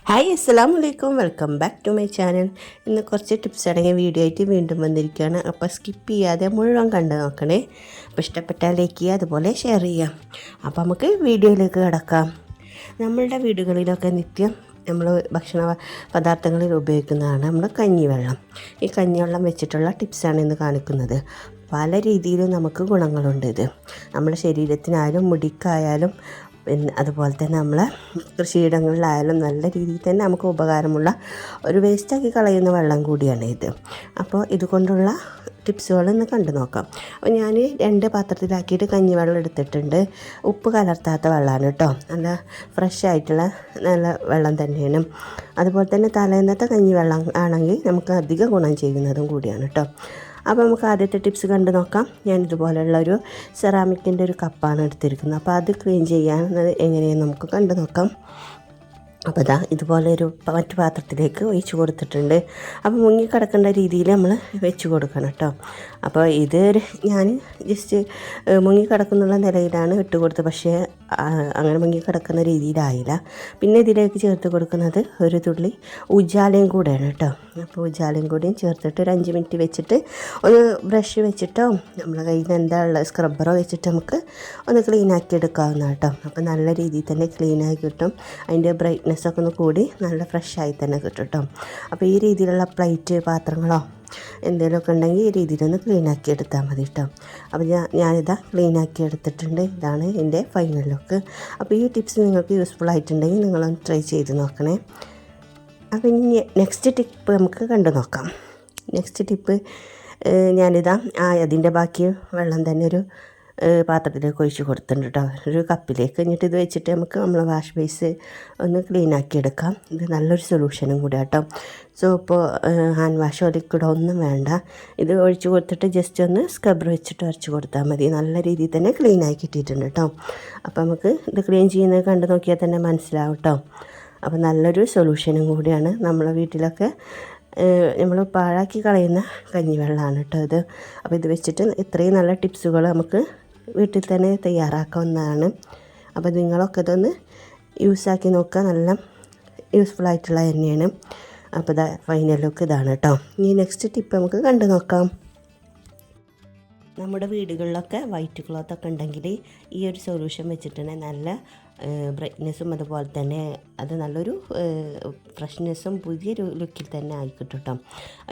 Hi അസ്സലാമു അലൈക്കും, welcome back to my channel. ഇന്ന് കുറച്ച് ടിപ്സ് അടങ്ങിയ വീഡിയോ ആയിട്ട് വീണ്ടും വന്നിരിക്കുകയാണ്. അപ്പോൾ സ്കിപ്പ് ചെയ്യാതെ മുഴുവൻ കണ്ടു നോക്കണേ. അപ്പോൾ ഇഷ്ടപ്പെട്ടാൽ ലൈക്ക് ചെയ്യുക, അതുപോലെ ഷെയർ ചെയ്യുക. അപ്പോൾ നമുക്ക് വീഡിയോയിലേക്ക് കിടക്കാം. നമ്മളുടെ വീടുകളിലൊക്കെ നിത്യം നമ്മൾ ഭക്ഷണ പദാർത്ഥങ്ങളിൽ ഉപയോഗിക്കുന്നതാണ് നമ്മുടെ കഞ്ഞിവെള്ളം. ഈ കഞ്ഞിവെള്ളം വെച്ചിട്ടുള്ള ടിപ്സാണ് ഇന്ന് കാണിക്കുന്നത്. പല രീതിയിലും നമുക്ക് ഗുണങ്ങളുണ്ട്. ഇത് നമ്മുടെ ശരീരത്തിനായാലും മുടിക്കായാലും പിന്നെ അതുപോലെ തന്നെ നമ്മളെ കൃഷിയിടങ്ങളിലായാലും നല്ല രീതിയിൽ തന്നെ നമുക്ക് ഉപകാരമുള്ള ഒരു വേസ്റ്റാക്കി കളയുന്ന വെള്ളം കൂടിയാണ് ഇത്. അപ്പോൾ ഇതുകൊണ്ടുള്ള ടിപ്സുകൾ ഇന്ന് കണ്ടു നോക്കാം. അപ്പോൾ ഞാൻ 2 പാത്രത്തിലാക്കിയിട്ട് കഞ്ഞിവെള്ളം എടുത്തിട്ടുണ്ട്. ഉപ്പ് കലർത്താത്ത വെള്ളമാണ് കേട്ടോ, നല്ല ഫ്രഷ് ആയിട്ടുള്ള നല്ല വെള്ളം തന്നെയാണ്. അതുപോലെ തന്നെ തലേന്നത്തെ കഞ്ഞിവെള്ളം ആണെങ്കിൽ നമുക്ക് അധിക ഗുണം ചെയ്യുന്നതും കൂടിയാണ് കേട്ടോ. അപ്പോൾ നമുക്ക് ആദ്യത്തെ ടിപ്സ് കണ്ടു നോക്കാം. ഞാൻ ഇതുപോലെയുള്ളൊരു സെറാമിക്കിൻ്റെ ഒരു കപ്പാണ് എടുത്തിരിക്കുന്നത്. അപ്പോൾ അത് ക്ലീൻ ചെയ്യാൻ എങ്ങനെയെന്ന് നമുക്ക് കണ്ടു നോക്കാം. അപ്പോൾ ഇതുപോലെ ഒരു മറ്റു പാത്രത്തിലേക്ക് ഒഴിച്ച് കൊടുത്തിട്ടുണ്ട്. അപ്പോൾ മുങ്ങിക്കിടക്കേണ്ട രീതിയിൽ നമ്മൾ വെച്ച് കൊടുക്കണം കേട്ടോ. അപ്പോൾ ഇത് ഞാൻ ജസ്റ്റ് മുങ്ങിക്കിടക്കുന്നുള്ള നിലയിലാണ് ഇട്ട് കൊടുത്തത്, പക്ഷേ അങ്ങനെ മുങ്ങിക്കിടക്കുന്ന രീതിയിലായില്ല. പിന്നെ ഇതിലേക്ക് ചേർത്ത് കൊടുക്കുന്നത് ഒരു തുള്ളി ഉജാലയും കൂടെയാണ് കേട്ടോ. അപ്പോൾ ഉജാലയും കൂടിയും ചേർത്തിട്ട് ഒരു 5 മിനിറ്റ് വെച്ചിട്ട് ഒന്ന് ബ്രഷ് വെച്ചിട്ടോ നമ്മളെ കയ്യിൽ നിന്ന് എന്താ ഉള്ള സ്ക്രബ്ബറോ വെച്ചിട്ട് നമുക്ക് ഒന്ന് ക്ലീനാക്കി എടുക്കാവുന്ന കേട്ടോ. അപ്പോൾ നല്ല രീതിയിൽ തന്നെ ക്ലീനായി കിട്ടും. അതിൻ്റെ ബ്രൈറ്റ്നെസ്സൊക്കെ ഒന്ന് കൂടി നല്ല ഫ്രഷായി തന്നെ കിട്ടും കേട്ടോ. അപ്പോൾ ഈ രീതിയിലുള്ള പ്ലേറ്റ് പാത്രങ്ങളോ എന്തെങ്കിലുമൊക്കെ ഉണ്ടെങ്കിൽ ഈ രീതിയിലൊന്ന് ക്ലീനാക്കി എടുത്താൽ മതി കേട്ടോ. അപ്പോൾ ഞാനിതാ ക്ലീനാക്കി എടുത്തിട്ടുണ്ട്. ഇതാണ് എൻ്റെ ഫൈനൽ ലുക്ക്. അപ്പോൾ ഈ ടിപ്സ് നിങ്ങൾക്ക് യൂസ്ഫുൾ ആയിട്ടുണ്ടെങ്കിൽ നിങ്ങളൊന്ന് ട്രൈ ചെയ്ത് നോക്കണേ. അപ്പോൾ ഇനി നെക്സ്റ്റ് ടിപ്പ് നമുക്ക് കണ്ടു നോക്കാം. നെക്സ്റ്റ് ടിപ്പ് ഞാനിതാ അതിൻ്റെ ബാക്കി വെള്ളം തന്നെ ഒരു പാത്രത്തിലേക്ക് ഒഴിച്ച് കൊടുത്തിട്ടുണ്ട് കേട്ടോ, ഒരു കപ്പിലേക്ക്. എന്നിട്ട് ഇത് വെച്ചിട്ട് നമുക്ക് നമ്മൾ വാഷ് ബേസ് ഒന്ന് ക്ലീനാക്കി എടുക്കാം. ഇത് നല്ലൊരു സൊല്യൂഷനും കൂടി കേട്ടോ. സോപ്പോ ഹാൻഡ് വാഷോ ലിക്വിഡോ ഒന്നും വേണ്ട. ഇത് ഒഴിച്ച് കൊടുത്തിട്ട് ജസ്റ്റ് ഒന്ന് സ്ക്രബ്ബർ വെച്ചിട്ട് ഉരച്ച് കൊടുത്താൽ മതി. നല്ല രീതിയിൽ തന്നെ ക്ലീനായി കിട്ടിയിട്ടുണ്ട് കേട്ടോ. അപ്പോൾ നമുക്ക് ഇത് ക്ലീൻ ചെയ്യുന്നത് കണ്ടു നോക്കിയാൽ തന്നെ മനസ്സിലാവും കേട്ടോ. അപ്പോൾ നല്ലൊരു സൊല്യൂഷനും കൂടിയാണ്. നമ്മളെ വീട്ടിലൊക്കെ നമ്മൾ പാഴാക്കി കളയുന്ന കഞ്ഞിവെള്ളമാണ് കേട്ടോ ഇത്. അപ്പോൾ ഇത് വെച്ചിട്ട് ഇത്രയും നല്ല ടിപ്സുകൾ നമുക്ക് വീട്ടിൽ തന്നെ തയ്യാറാക്കാവുന്നതാണ്. അപ്പോൾ നിങ്ങളൊക്കെ ഇതൊന്ന് യൂസാക്കി നോക്കുക. നല്ല യൂസ്ഫുള്ളായിട്ടുള്ള തന്നെയാണ്. അപ്പോൾ ഫൈനൽ ലുക്ക് ഇതാണ് കേട്ടോ. ഇനി നെക്സ്റ്റ് ടിപ്പ് നമുക്ക് കണ്ടു നോക്കാം. നമ്മുടെ വീടുകളിലൊക്കെ വൈറ്റ് ക്ലോത്തൊക്കെ ഉണ്ടെങ്കിൽ ഈ ഒരു സൊല്യൂഷൻ വെച്ചിട്ടുണ്ടെങ്കിൽ നല്ല ബ്രൈറ്റ്നെസ്സും അതുപോലെ തന്നെ അത് നല്ലൊരു ഫ്രഷ്നെസ്സും പുതിയൊരു ലുക്കിൽ തന്നെ ആയിക്കിട്ടും കേട്ടോ.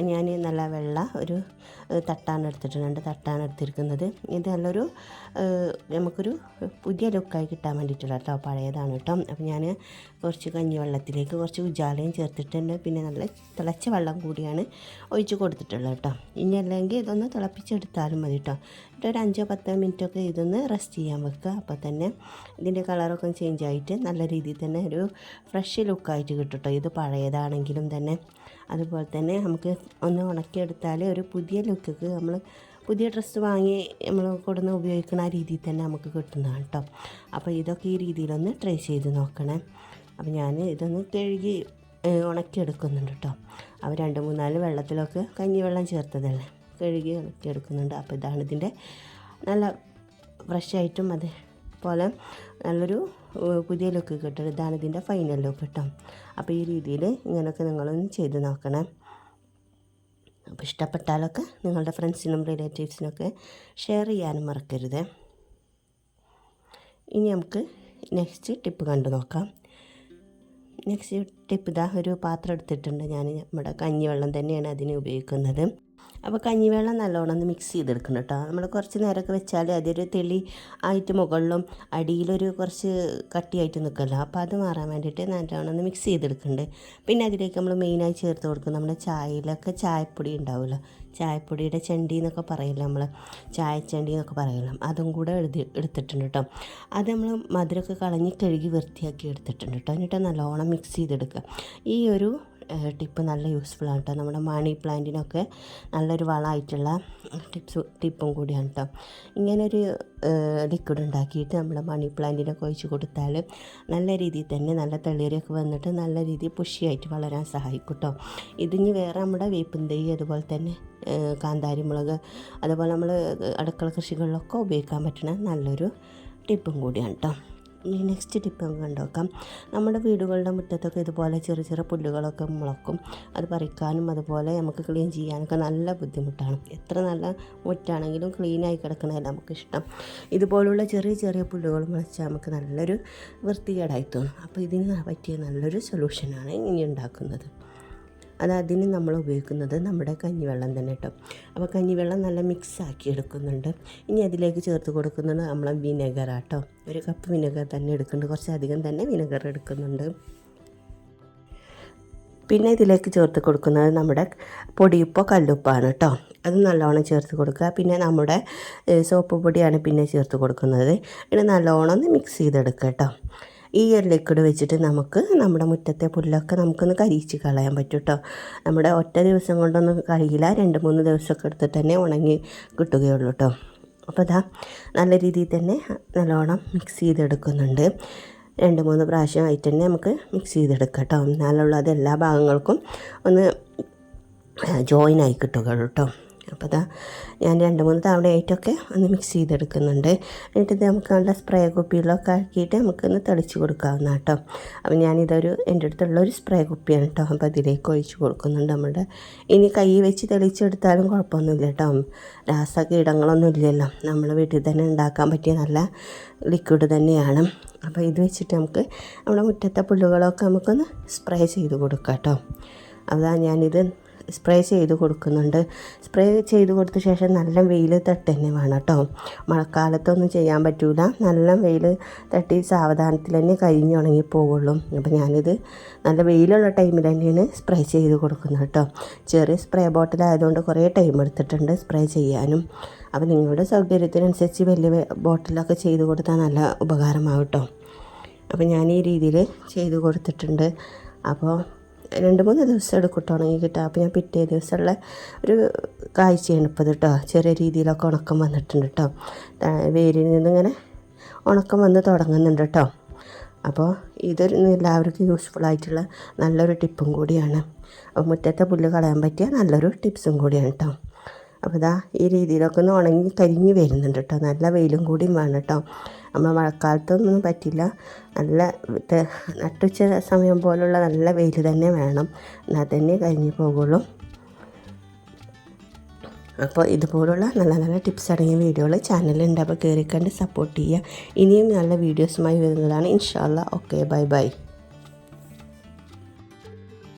ഞാൻ നല്ല വെള്ള ഒരു തട്ടാണ് എടുത്തിട്ടുണ്ട്. തട്ടാണ് എടുത്തിരിക്കുന്നത്. ഇത് നല്ലൊരു നമുക്കൊരു പുതിയ ലുക്കായി കിട്ടാൻ വേണ്ടിയിട്ടുള്ള കേട്ടോ, പഴയതാണ് കേട്ടോ. അപ്പോൾ ഞാൻ കുറച്ച് കഞ്ഞിവെള്ളത്തിലേക്ക് കുറച്ച് ഉജാലയും ചേർത്തിട്ടുണ്ട്. പിന്നെ നല്ല തിളച്ച വെള്ളം കൂടിയാണ് ഒഴിച്ച് കൊടുത്തിട്ടുള്ളത് കേട്ടോ. ഇനി അല്ലെങ്കിൽ ഇതൊന്ന് തിളപ്പിച്ചെടുത്താലും മതി കേട്ടോ. എന്നിട്ട് ഒരു 5-10 മിനിറ്റൊക്കെ ഇതൊന്ന് റെസ്റ്റ് ചെയ്യാൻ വെക്കുക. അപ്പോൾ തന്നെ ഇതിൻ്റെ കളറൊക്കെ ചേഞ്ച് ആയിട്ട് നല്ല രീതിയിൽ തന്നെ ഒരു ഫ്രഷ് ലുക്കായിട്ട് കിട്ടും കേട്ടോ. ഇത് പഴയതാണെങ്കിലും തന്നെ അതുപോലെ തന്നെ നമുക്ക് ഒന്ന് ഉണക്കിയെടുത്താൽ ഒരു പുതിയ ലുക്ക് നമ്മൾ പുതിയ ഡ്രസ്സ് വാങ്ങി നമ്മൾ കൊടുന്ന് ഉപയോഗിക്കുന്ന ആ രീതിയിൽ തന്നെ നമുക്ക് കിട്ടുന്നതാണ് കേട്ടോ. അപ്പോൾ ഇതൊക്കെ ഈ രീതിയിലൊന്ന് ട്രൈ ചെയ്ത് നോക്കണേ. അപ്പോൾ ഞാൻ ഇതൊന്ന് കഴുകി ഉണക്കിയെടുക്കുന്നുണ്ട് കേട്ടോ. അപ്പോൾ 2-3 വെള്ളത്തിലൊക്കെ കഞ്ഞിവെള്ളം ചേർത്തതല്ലേ, കഴുകി ഉണക്കിയെടുക്കുന്നുണ്ട്. അപ്പോൾ ഇതാണ് ഇതിൻ്റെ നല്ല ഫ്രഷായിട്ടും അതുപോലെ നല്ലൊരു പുതിയ ലുക്ക് കിട്ടും. ഇതാണ് ഇതിൻ്റെ ഫൈനൽ ലുക്ക് കേട്ടോ. അപ്പോൾ ഈ രീതിയിൽ ഇങ്ങനെയൊക്കെ നിങ്ങളൊന്ന് ചെയ്ത് നോക്കണം. അപ്പോൾ ഇഷ്ടപ്പെട്ടാലൊക്കെ നിങ്ങളുടെ ഫ്രണ്ട്സിനും റിലേറ്റീവ്സിനൊക്കെ ഷെയർ ചെയ്യാനും മറക്കരുത്. ഇനി നമുക്ക് നെക്സ്റ്റ് ടിപ്പ് കണ്ടു നോക്കാം. നെക്സ്റ്റ് ടിപ്പ് ഒരു പാത്രം എടുത്തിട്ടുണ്ട്. ഞാൻ നമ്മുടെ കഞ്ഞിവെള്ളം തന്നെയാണ് അതിന് ഉപയോഗിക്കുന്നത്. അപ്പോൾ കഞ്ഞിവെള്ളം നല്ലോണം ഒന്ന് മിക്സ് ചെയ്തെടുക്കണം കേട്ടോ. നമ്മൾ കുറച്ച് നേരമൊക്കെ വെച്ചാൽ അതൊരു തെളി ആയിട്ട് മുകളിലും അടിയിലൊരു കുറച്ച് കട്ടിയായിട്ട് നിൽക്കുമല്ലോ. അപ്പോൾ അത് മാറാൻ വേണ്ടിയിട്ട് നല്ലോണം ഒന്ന് മിക്സ് ചെയ്തെടുക്കുന്നുണ്ട്. പിന്നെ അതിലേക്ക് നമ്മൾ മെയിനായി ചേർത്ത് കൊടുക്കും നമ്മുടെ ചായയിലൊക്കെ ചായപ്പൊടി ഉണ്ടാവുമല്ലോ, ചായപ്പൊടിയുടെ ചെണ്ടി എന്നൊക്കെ പറയില്ല, നമ്മൾ ചായച്ചണ്ടി എന്നൊക്കെ പറയില്ല, അതും കൂടെ എടുത്തിട്ടുണ്ട് കേട്ടോ. അത് നമ്മൾ മധുരമൊക്കെ കളഞ്ഞ് കഴുകി വൃത്തിയാക്കി എടുത്തിട്ടുണ്ട് കേട്ടോ. എന്നിട്ട് നല്ലോണം മിക്സ് ചെയ്തെടുക്കുക. ഈ ഒരു ടിപ്പ് നല്ല യൂസ്ഫുള്ളാണ് കേട്ടോ. നമ്മുടെ മണി പ്ലാന്റിനൊക്കെ നല്ലൊരു വളമായിട്ടുള്ള ടിപ്പും കൂടിയാണ് കേട്ടോ. ഇങ്ങനൊരു ലിക്വിഡ് ഉണ്ടാക്കിയിട്ട് നമ്മുടെ മണി പ്ലാന്റിനൊക്കെ ഒഴിച്ച് കൊടുത്താൽ നല്ല രീതിയിൽ തന്നെ നല്ല തെളിയൊക്കെ വന്നിട്ട് നല്ല രീതിയിൽ പുഷിയായിട്ട് വളരാൻ സഹായിക്കും കേട്ടോ. ഇതിന് വേറെ നമ്മുടെ വേപ്പിൻ തൈ അതുപോലെ തന്നെ കാന്താരി മുളക് അതുപോലെ നമ്മൾ അടുക്കള കൃഷികളിലൊക്കെ ഉപയോഗിക്കാൻ പറ്റുന്ന നല്ലൊരു ടിപ്പും കൂടിയാണ് കേട്ടോ. ഇനി നെക്സ്റ്റ് ടിപ്പ് നമുക്ക് കണ്ടുനോക്കാം. നമ്മുടെ വീടുകളുടെ മുറ്റത്തൊക്കെ ഇതുപോലെ ചെറിയ ചെറിയ പുല്ലുകളൊക്കെ മുളക്കും. അത് പറിക്കാനും അതുപോലെ നമുക്ക് ക്ലീൻ ചെയ്യാനൊക്കെ നല്ല ബുദ്ധിമുട്ടാണ്. എത്ര നല്ല മുറ്റാണെങ്കിലും ക്ലീനായി കിടക്കണതല്ല നമുക്കിഷ്ടം. ഇതുപോലുള്ള ചെറിയ ചെറിയ പുല്ലുകൾ മുളച്ചാൽ നമുക്ക് നല്ലൊരു വൃത്തികേടായി തോന്നും. അപ്പോൾ ഇതിന് പറ്റിയ നല്ലൊരു സൊല്യൂഷനാണ് ഇനി ഉണ്ടാക്കുന്നത്. അതിന് നമ്മൾ ഉപയോഗിക്കുന്നത് നമ്മുടെ കഞ്ഞിവെള്ളം തന്നെ കേട്ടോ. അപ്പോൾ കഞ്ഞിവെള്ളം നല്ല മിക്സാക്കി എടുക്കുന്നുണ്ട്. ഇനി അതിലേക്ക് ചേർത്ത് കൊടുക്കുന്നത് നമ്മളെ വിനെഗറാട്ടോ. 1 കപ്പ് വിനെഗർ തന്നെ എടുക്കുന്നുണ്ട്. കുറച്ചധികം തന്നെ വിനെഗർ എടുക്കുന്നുണ്ട്. പിന്നെ ഇതിലേക്ക് ചേർത്ത് കൊടുക്കുന്നത് നമ്മുടെ പൊടിയുപ്പോ കല്ലുപ്പാണ് കേട്ടോ. അത് നല്ലോണം ചേർത്ത് കൊടുക്കുക. പിന്നെ നമ്മുടെ സോപ്പ് പൊടിയാണ് പിന്നെ ചേർത്ത് കൊടുക്കുന്നത്. ഇത് നല്ലോണം ഒന്ന് മിക്സ് ചെയ്തെടുക്കുക കേട്ടോ. ഈ ഒരു ലിക്വിഡ് വെച്ചിട്ട് നമുക്ക് നമ്മുടെ മുറ്റത്തെ പുല്ലൊക്കെ നമുക്കൊന്ന് കരിയിച്ച് കളയാൻ പറ്റും കേട്ടോ. നമ്മുടെ ഒറ്റ ദിവസം കൊണ്ടൊന്നും കഴിയില്ല, 2-3 ദിവസമൊക്കെ എടുത്തിട്ട് തന്നെ ഉണങ്ങി കിട്ടുകയുള്ളൂ കേട്ടോ. അപ്പോൾ നല്ല രീതിയിൽ തന്നെ നല്ലോണം മിക്സ് ചെയ്തെടുക്കുന്നുണ്ട്. 2-3 പ്രാവശ്യമായിട്ട് തന്നെ നമുക്ക് മിക്സ് ചെയ്തെടുക്കാം കേട്ടോ. എന്നാലുള്ളത് എല്ലാ ഭാഗങ്ങൾക്കും ഒന്ന് ജോയിൻ ആയി കിട്ടുകയുള്ളൂ കേട്ടോ. അപ്പോൾ ഞാൻ 2-3 തവണയായിട്ടൊക്കെ ഒന്ന് മിക്സ് ചെയ്തെടുക്കുന്നുണ്ട്. എന്നിട്ട് നമുക്ക് നല്ല സ്പ്രേ കുപ്പിയിലൊക്കെ ആക്കിയിട്ട് നമുക്കൊന്ന് തെളിച്ച് കൊടുക്കാവുന്ന കേട്ടോ. അപ്പോൾ ഞാനിതൊരു എൻ്റെ അടുത്തുള്ളൊരു സ്പ്രേ കുപ്പിയാണ് കേട്ടോ. അപ്പോൾ അതിലേക്ക് ഒഴിച്ച് കൊടുക്കുന്നുണ്ട്. നമ്മുടെ ഇനി കൈ വെച്ച് തെളിച്ചെടുത്താലും കുഴപ്പമൊന്നുമില്ല കേട്ടോ. രാസകീടങ്ങളൊന്നും ഇല്ലല്ലോ. നമ്മൾ വീട്ടിൽ തന്നെ ഉണ്ടാക്കാൻ പറ്റിയ നല്ല ലിക്വിഡ് തന്നെയാണ്. അപ്പോൾ ഇത് വെച്ചിട്ട് നമുക്ക് നമ്മുടെ മുറ്റത്തെ പുല്ലുകളൊക്കെ നമുക്കൊന്ന് സ്പ്രേ ചെയ്ത് കൊടുക്കാം കേട്ടോ. ഞാനിത് സ്പ്രേ ചെയ്ത് കൊടുക്കുന്നുണ്ട്. സ്പ്രേ ചെയ്ത് കൊടുത്ത ശേഷം നല്ല വെയിൽ തട്ട് തന്നെ വേണം കേട്ടോ. മഴക്കാലത്തൊന്നും ചെയ്യാൻ പറ്റില്ല. നല്ല വെയിൽ തട്ടി സാവധാനത്തിൽ തന്നെ കരിഞ്ഞുണങ്ങി പോവുള്ളൂ. അപ്പോൾ ഞാനിത് നല്ല വെയിലുള്ള ടൈമിൽ തന്നെയാണ് സ്പ്രേ ചെയ്ത് കൊടുക്കുന്നത് കേട്ടോ. ചെറിയ സ്പ്രേ ബോട്ടിലായതുകൊണ്ട് കുറേ ടൈം എടുത്തിട്ടുണ്ട് സ്പ്രേ ചെയ്യാനും. അപ്പോൾ നിങ്ങളുടെ സൗകര്യത്തിനനുസരിച്ച് വലിയ ബോട്ടിലൊക്കെ ചെയ്ത് കൊടുത്താൽ നല്ല ഉപകാരമാവും കേട്ടോ. അപ്പോൾ ഞാൻ ഈ രീതിയിൽ ചെയ്ത് കൊടുത്തിട്ടുണ്ട്. അപ്പോൾ 2-3 ദിവസം എടുക്കും കേട്ടോ ഉണങ്ങി കിട്ടുക. അപ്പോൾ ഞാൻ പിറ്റേ ദിവസമുള്ള ഒരു കാഴ്ചയാണ് ഇപ്പോൾ കേട്ടോ. ചെറിയ രീതിയിലൊക്കെ ഉണക്കം വന്നിട്ടുണ്ട് കേട്ടോ. വേരിൽ നിന്നിങ്ങനെ ഉണക്കം വന്ന് തുടങ്ങുന്നുണ്ട് കേട്ടോ. അപ്പോൾ ഇതൊരു എല്ലാവർക്കും യൂസ്ഫുള്ളായിട്ടുള്ള നല്ലൊരു ടിപ്പും കൂടിയാണ്. അപ്പോൾ മുറ്റത്തെ പുല്ല് കളയാൻ പറ്റിയ നല്ലൊരു ടിപ്സും കൂടിയാണ് കേട്ടോ. അപ്പോൾ ഈ രീതിയിലൊക്കെ ഒന്ന് ഉണങ്ങി കരിഞ്ഞ് വരുന്നുണ്ട് കേട്ടോ. നല്ല വെയിലും കൂടിയും വേണം കേട്ടോ. നമ്മൾ മഴക്കാലത്തൊന്നും പറ്റില്ല. നല്ല നട്ടുച്ച സമയം പോലുള്ള നല്ല വെയിൽ തന്നെ വേണം. എന്നാൽ തന്നെ കരിഞ്ഞ് പോകുള്ളൂ. അപ്പോൾ ഇതുപോലുള്ള നല്ല നല്ല ടിപ്സ് അടങ്ങിയ വീഡിയോകൾ ചാനലുണ്ട്. അപ്പോൾ കയറിക്കണ്ട് സപ്പോർട്ട് ചെയ്യുക. ഇനിയും നല്ല വീഡിയോസുമായി വരുന്നതാണ് ഇൻഷാ അല്ലാഹ്. Okay, by.